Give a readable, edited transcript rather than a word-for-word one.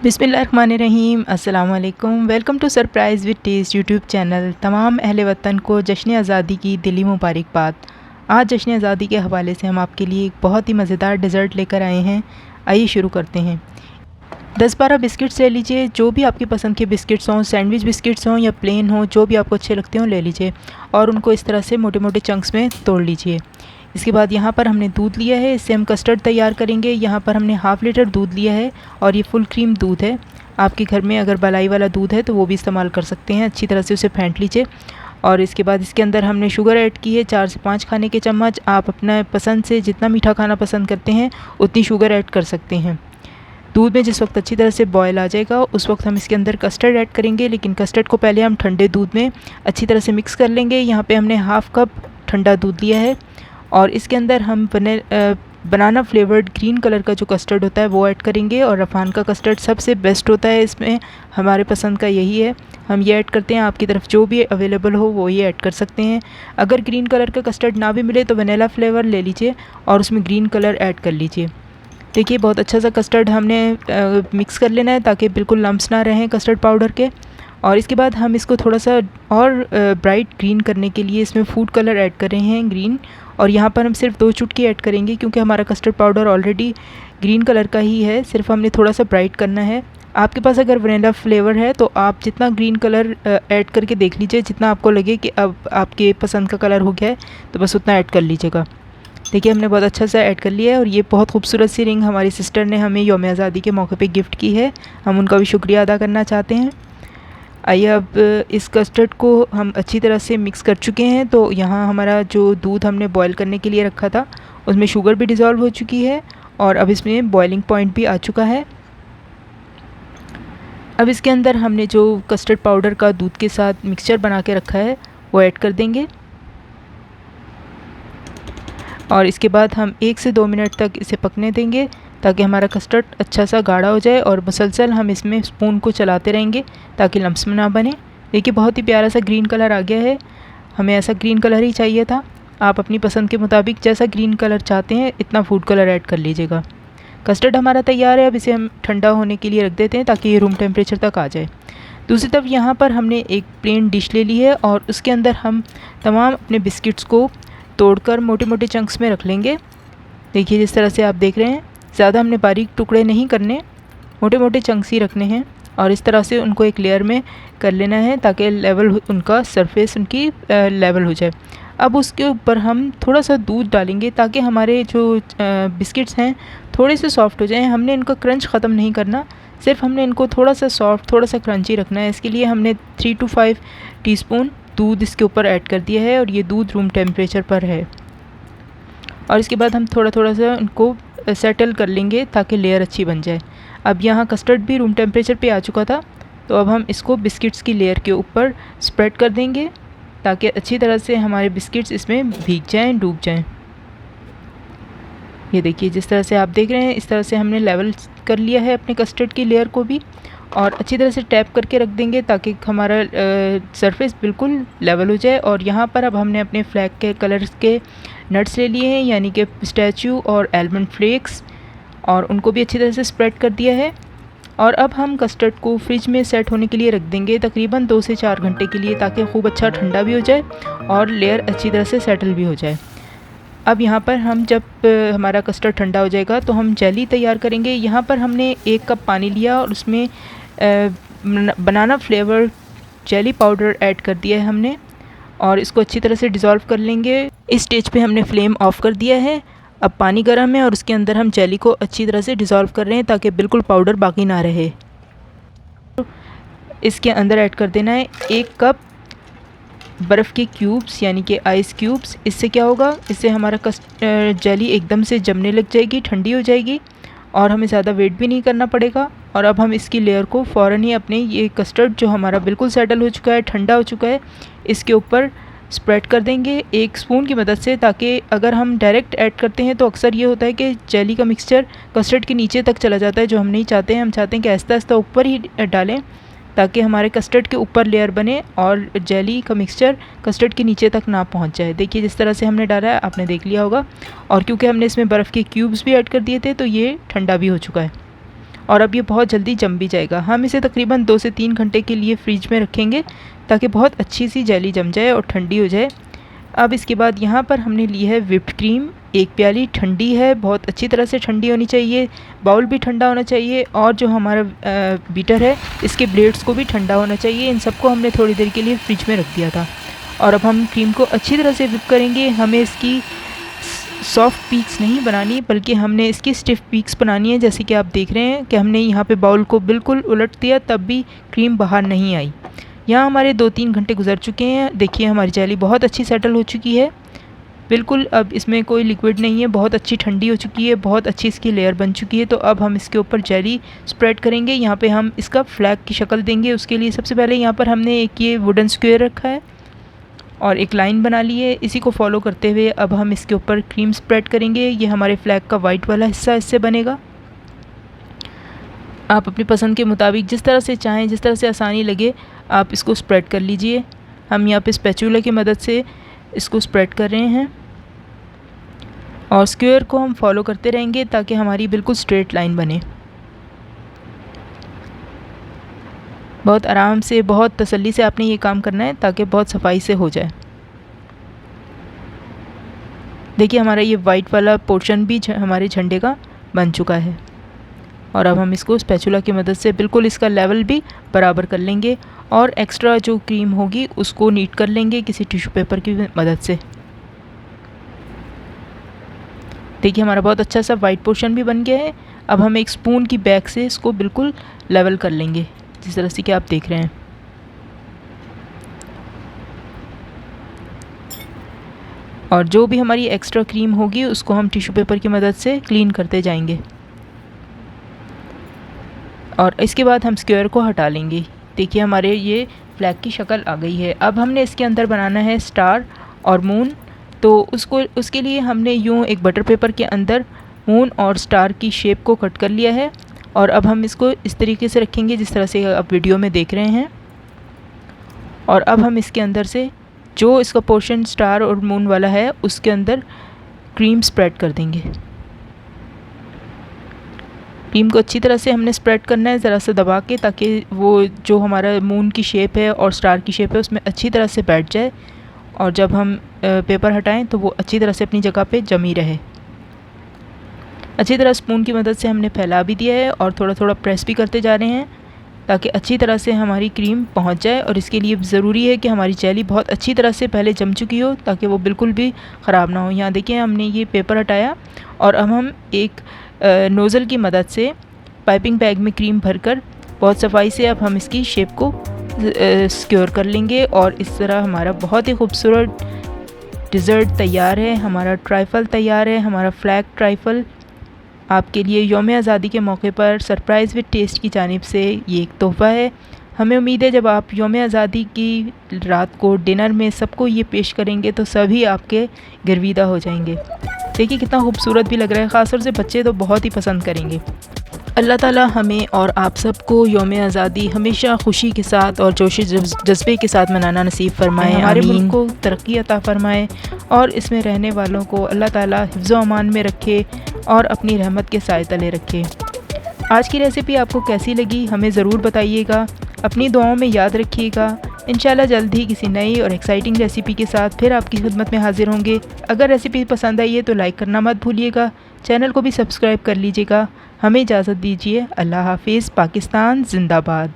बिस्मिल्लाहिर्रहमानिर्रहीम। अस्सलाम वालेकुम। Welcome to surprise with taste YouTube channel. तमाम अहले वतन को जश्न आज़ादी की दिली मुबारकबाद। आज जश्न आज़ादी के हवाले से हम आपके लिए एक बहुत ही मज़ेदार डिज़र्ट लेकर आए हैं। आइए शुरू करते हैं। 10-12 बिस्किट्स ले लीजिए, जो भी आपकी पसंद के बिस्किट्स हों, सैंडविच बिस्किट्स हों या प्लेन हों, जो भी आपको अच्छे लगते हों ले लीजिए और उनको इस तरह से मोटे मोटे चंक्स में तोड़ लीजिए। इसके बाद यहाँ पर हमने दूध लिया है, इससे हम कस्टर्ड तैयार करेंगे। यहाँ पर हमने हाफ़ लीटर दूध लिया है और ये फुल क्रीम दूध है। आपके घर में अगर मलाई वाला दूध है तो वो भी इस्तेमाल कर सकते हैं। अच्छी तरह से उसे फेंट लीजिए और इसके बाद इसके अंदर हमने शुगर ऐड की है 4 से 5 खाने के चम्मच। आप अपना पसंद से जितना मीठा खाना पसंद करते हैं उतनी शुगर ऐड कर सकते हैं। दूध में जिस वक्त अच्छी तरह से बॉयल आ जाएगा उस वक्त हम इसके अंदर कस्टर्ड ऐड करेंगे, लेकिन कस्टर्ड को पहले हम ठंडे दूध में अच्छी तरह से मिक्स कर लेंगे। यहाँ पे हमने हाफ़ कप ठंडा दूध लिया है और इसके अंदर हम बनाना फ्लेवर्ड ग्रीन कलर का जो कस्टर्ड होता है वो ऐड करेंगे। और रफ़ान का कस्टर्ड सबसे बेस्ट होता है, इसमें हमारे पसंद का यही है, हम ये ऐड करते हैं। आपकी तरफ जो भी अवेलेबल हो वो ये ऐड कर सकते हैं। अगर ग्रीन कलर का कस्टर्ड ना भी मिले तो वनीला फ्लेवर ले लीजिए और उसमें ग्रीन कलर ऐड कर लीजिए। देखिए बहुत अच्छा सा कस्टर्ड हमने मिक्स कर लेना है ताकि बिल्कुल लम्स ना रहें कस्टर्ड पाउडर के। और इसके बाद हम इसको थोड़ा सा और ब्राइट ग्रीन करने के लिए इसमें फूड कलर ऐड कर रहे हैं ग्रीन। और यहाँ पर हम सिर्फ 2 चुटकी ऐड करेंगे क्योंकि हमारा custard powder already green colour का ही है, सिर्फ हमने थोड़ा सा ब्राइट करना है। आपके पास अगर वनीला फ्लेवर है तो आप जितना ग्रीन कलर ऐड करके देख लीजिए, जितना आपको लगे कि अब आपके पसंद का कलर हो गया है तो बस उतना ऐड कर लीजिएगा। देखिए हमने बहुत अच्छा सा ऐड कर लिया है और ये बहुत खूबसूरत सी रिंग हमारी सिस्टर ने हमें यौम आज़ादी के मौके पे गिफ्ट की है। हम उनका भी शुक्रिया अदा करना चाहते हैं। आइए अब इस कस्टर्ड को हम अच्छी तरह से मिक्स कर चुके हैं। तो यहाँ हमारा जो दूध हमने बॉईल करने के लिए रखा था उसमें शुगर भी डिज़ोल्व हो चुकी है और अब इसमें बॉइलिंग पॉइंट भी आ चुका है। अब इसके अंदर हमने जो कस्टर्ड पाउडर का दूध के साथ मिक्सचर बना के रखा है वो ऐड कर देंगे और इसके बाद हम 1 से 2 मिनट तक इसे पकने देंगे ताकि हमारा कस्टर्ड अच्छा सा गाढ़ा हो जाए और मुसलसल हम इसमें स्पून को चलाते रहेंगे ताकि लम्स ना बने। देखिए बहुत ही प्यारा सा ग्रीन कलर आ गया है, हमें ऐसा ग्रीन कलर ही चाहिए था। आप अपनी पसंद के मुताबिक जैसा ग्रीन कलर चाहते हैं इतना फूड कलर ऐड कर लीजिएगा। कस्टर्ड हमारा तैयार है, अब इसे हम ठंडा होने के लिए रख देते हैं ताकि ये रूम टेम्परेचर तक आ जाए। दूसरी तरफ यहाँ पर हमने एक प्लेन डिश ले ली है और उसके अंदर हम तमाम अपने बिस्किट्स को तोड़कर मोटे मोटे चंक्स में रख लेंगे। देखिए जिस तरह से आप देख रहे हैं, ज़्यादा हमने बारीक टुकड़े नहीं करने, मोटे मोटे चंक्स ही रखने हैं और इस तरह से उनको एक लेयर में कर लेना है ताकि लेवल उनका सरफेस उनकी लेवल हो जाए। अब उसके ऊपर हम थोड़ा सा दूध डालेंगे ताकि हमारे जो बिस्किट्स हैं थोड़े से सॉफ्ट हो जाएं। हमने इनका क्रंच ख़त्म नहीं करना, सिर्फ हमने इनको थोड़ा सा सॉफ्ट थोड़ा सा क्रंची रखना है। इसके लिए हमने 3 to 5 टीस्पून दूध इसके ऊपर ऐड कर दिया है और ये दूध रूम टेम्परेचर पर है। और इसके बाद हम थोड़ा थोड़ा सा इनको सेटल कर लेंगे ताकि लेयर अच्छी बन जाए। अब यहाँ कस्टर्ड भी रूम टेम्परेचर पे आ चुका था तो अब हम इसको बिस्किट्स की लेयर के ऊपर स्प्रेड कर देंगे ताकि अच्छी तरह से हमारे बिस्किट्स इसमें भीग जाएं, डूब जाएं। ये देखिए जिस तरह से आप देख रहे हैं इस तरह से हमने लेवल कर लिया है अपने कस्टर्ड की लेयर को भी और अच्छी तरह से टैप करके रख देंगे ताकि हमारा सरफेस बिल्कुल लेवल हो जाए। और यहाँ पर अब हमने अपने फ्लैग के कलर्स के नट्स ले लिए हैं, यानी कि पिस्ताचियो और आलमंड फ्लेक्स, और उनको भी अच्छी तरह से स्प्रेड कर दिया है। और अब हम कस्टर्ड को फ्रिज में सेट होने के लिए रख देंगे तकरीबन 2 से 4 घंटे के लिए ताकि खूब अच्छा ठंडा भी हो जाए और लेयर अच्छी तरह से सेटल भी हो जाए। अब यहाँ पर हम जब हमारा कस्टर्ड ठंडा हो जाएगा तो हम जेली तैयार करेंगे। यहाँ पर हमने 1 कप पानी लिया और उसमें banana flavour jelly powder add कर दिया है हमने और इसको अच्छी तरह से डिज़ोल्व कर लेंगे। इस स्टेज पे हमने फ्लेम ऑफ़ कर दिया है। अब पानी गर्म है और उसके अंदर हम जेली को अच्छी तरह से डिज़ोल्व कर रहे हैं ताकि बिल्कुल पाउडर बाकी ना रहे। इसके अंदर ऐड कर देना है 1 कप बर्फ़ के क्यूब्स, यानी कि आइस क्यूब्स। इससे क्या होगा, इससे हमारा जेली एकदम से जमने लग जाएगी, ठंडी हो जाएगी और हमें ज़्यादा वेट भी नहीं करना पड़ेगा। और अब हम इसकी लेयर को फ़ौरन ही अपने ये कस्टर्ड जो हमारा बिल्कुल सेटल हो चुका है, ठंडा हो चुका है, इसके ऊपर स्प्रेड कर देंगे 1 स्पून की मदद से। ताकि अगर हम डायरेक्ट ऐड करते हैं तो अक्सर ये होता है कि जेली का मिक्सचर कस्टर्ड के नीचे तक चला जाता है, जो हम नहीं चाहते हैं। हम चाहते हैं कि आहिस्ता आहिस्ता ऊपर ही डालें ताकि हमारे कस्टर्ड के ऊपर लेयर बने और जेली का मिक्सचर कस्टर्ड के नीचे तक ना पहुंच जाए। देखिए जिस तरह से हमने डाला है आपने देख लिया होगा। और क्योंकि हमने इसमें बर्फ़ के क्यूब्स भी ऐड कर दिए थे तो ये ठंडा भी हो चुका है। और अब ये बहुत जल्दी जम भी जाएगा। हम इसे तकरीबन 2 से 3 घंटे के लिए फ्रिज में रखेंगे ताकि बहुत अच्छी सी जेली जम जाए और ठंडी हो जाए। अब इसके बाद यहाँ पर हमने ली है व्हिप्ड क्रीम, 1 प्याली ठंडी है, बहुत अच्छी तरह से ठंडी होनी चाहिए। बाउल भी ठंडा होना चाहिए और जो हमारा बीटर है इसके ब्लेड्स को भी ठंडा होना चाहिए। इन सबको हमने थोड़ी देर के लिए फ्रिज में रख दिया था। और अब हम क्रीम को अच्छी तरह से व्हिप करेंगे। हमें इसकी सॉफ्ट पीक्स नहीं बनानी बल्कि हमने इसकी स्टिफ पीक्स बनानी है। जैसे कि आप देख रहे हैं कि हमने यहाँ पे बाउल को बिल्कुल उलट दिया तब भी क्रीम बाहर नहीं आई। यहाँ हमारे 2-3 घंटे गुजर चुके हैं। देखिए हमारी जेली बहुत अच्छी सेटल हो चुकी है बिल्कुल। अब इसमें कोई लिक्विड नहीं है, बहुत अच्छी ठंडी हो चुकी है, बहुत अच्छी इसकी लेयर बन चुकी है। तो अब हम इसके ऊपर जेली स्प्रेड करेंगे। यहाँ पे हम इसका फ्लैग की शक्ल देंगे। उसके लिए सबसे पहले यहाँ पर हमने एक ये वुडन स्क्वायर रखा है और एक लाइन बना ली है। इसी को फॉलो करते हुए अब हम इसके ऊपर क्रीम स्प्रेड करेंगे। ये हमारे फ्लैग का वाइट वाला हिस्सा इससे बनेगा। आप अपनी पसंद के मुताबिक जिस तरह से चाहें, जिस तरह से आसानी लगे आप इसको स्प्रेड कर लीजिए। हम यहाँ पे स्पैचुला की मदद से इसको स्प्रेड कर रहे हैं और स्क्वायर को हम फॉलो करते रहेंगे ताकि हमारी बिल्कुल स्ट्रेट लाइन बने। बहुत आराम से, बहुत तसल्ली से आपने ये काम करना है ताकि बहुत सफाई से हो जाए। देखिए हमारा ये वाइट वाला पोर्शन भी हमारे झंडे का बन चुका है। और अब हम इसको स्पैचुला की मदद से बिल्कुल इसका लेवल भी बराबर कर लेंगे और एक्स्ट्रा जो क्रीम होगी उसको नीट कर लेंगे किसी टिश्यू पेपर की मदद से। देखिए हमारा बहुत अच्छा सा वाइट पोर्शन भी बन गया है। अब हम एक स्पून की बैक से इसको बिल्कुल लेवल कर लेंगे जिस तरह से कि आप देख रहे हैं। और जो भी हमारी एक्स्ट्रा क्रीम होगी उसको हम टिश्यू पेपर की मदद से क्लीन करते जाएंगे। और इसके बाद हम स्क्वायर को हटा लेंगे। देखिए हमारे ये फ्लैग की शक्ल आ गई है। अब हमने इसके अंदर बनाना है स्टार और मून। तो उसके लिए हमने यूँ एक बटर पेपर के अंदर मून और स्टार की शेप को कट कर लिया है। और अब हम इसको इस तरीके से रखेंगे जिस तरह से आप वीडियो में देख रहे हैं। और अब हम इसके अंदर से जो इसका पोर्शन स्टार और मून वाला है उसके अंदर क्रीम स्प्रेड कर देंगे। क्रीम को अच्छी तरह से हमने स्प्रेड करना है ज़रा सा दबा के, ताकि वो जो हमारा मून की शेप है और स्टार की शेप है उसमें अच्छी तरह से बैठ जाए और जब हम पेपर हटाएं तो वो अच्छी तरह से अपनी जगह पे जमी रहे। अच्छी तरह स्पून की मदद से हमने फैला भी दिया है और थोड़ा थोड़ा प्रेस भी करते जा रहे हैं ताकि अच्छी तरह से हमारी क्रीम पहुंच जाए। और इसके लिए ज़रूरी है कि हमारी जेली बहुत अच्छी तरह से पहले जम चुकी हो ताकि वो बिल्कुल भी ख़राब ना हो। यहाँ देखिए हमने ये पेपर हटाया और अब हम एक नोज़ल की मदद से पाइपिंग बैग में क्रीम भरकर बहुत सफाई से अब हम इसकी शेप को सिक्योर कर लेंगे। और इस तरह हमारा बहुत ही खूबसूरत डिज़र्ट तैयार है। हमारा ट्राइफ़ल तैयार है, हमारा फ्लैग ट्राइफ़ल आपके लिए यौम आज़ादी के मौके पर सरप्राइज़ विद टेस्ट की जानिब से ये एक तोहफ़ा है। हमें उम्मीद है जब आप यौम आज़ादी की रात को डिनर में सबको ये पेश करेंगे तो सभी आपके गिरविदा हो जाएंगे। देखिए कितना खूबसूरत भी लग रहा है, ख़ासतौर से बच्चे तो बहुत ही पसंद करेंगे। अल्लाह ताला हमें और आप सबको यौम आज़ादी हमेशा खुशी के साथ और जोश जज्बे के साथ मनाना नसीब फरमाए। हमारे मुल्क को तरक्की अता फरमाए और इसमें रहने वालों को अल्लाह ताला हिफ्ज़ व अमान में रखे और अपनी रहमत के साए तले रखे। आज की रेसिपी आपको कैसी लगी हमें ज़रूर बताइएगा, अपनी दुआओं में याद रखिएगा। इंशाल्लाह जल्द ही किसी नई और एक्साइटिंग रेसिपी के साथ फिर आपकी खिदमत में हाजिर होंगे। अगर रेसिपी पसंद आई है तो लाइक करना मत भूलिएगा, चैनल को भी सब्सक्राइब कर लीजिएगा। हमें इजाज़त दीजिए। अल्लाह हाफिज़। पाकिस्तान जिंदाबाद।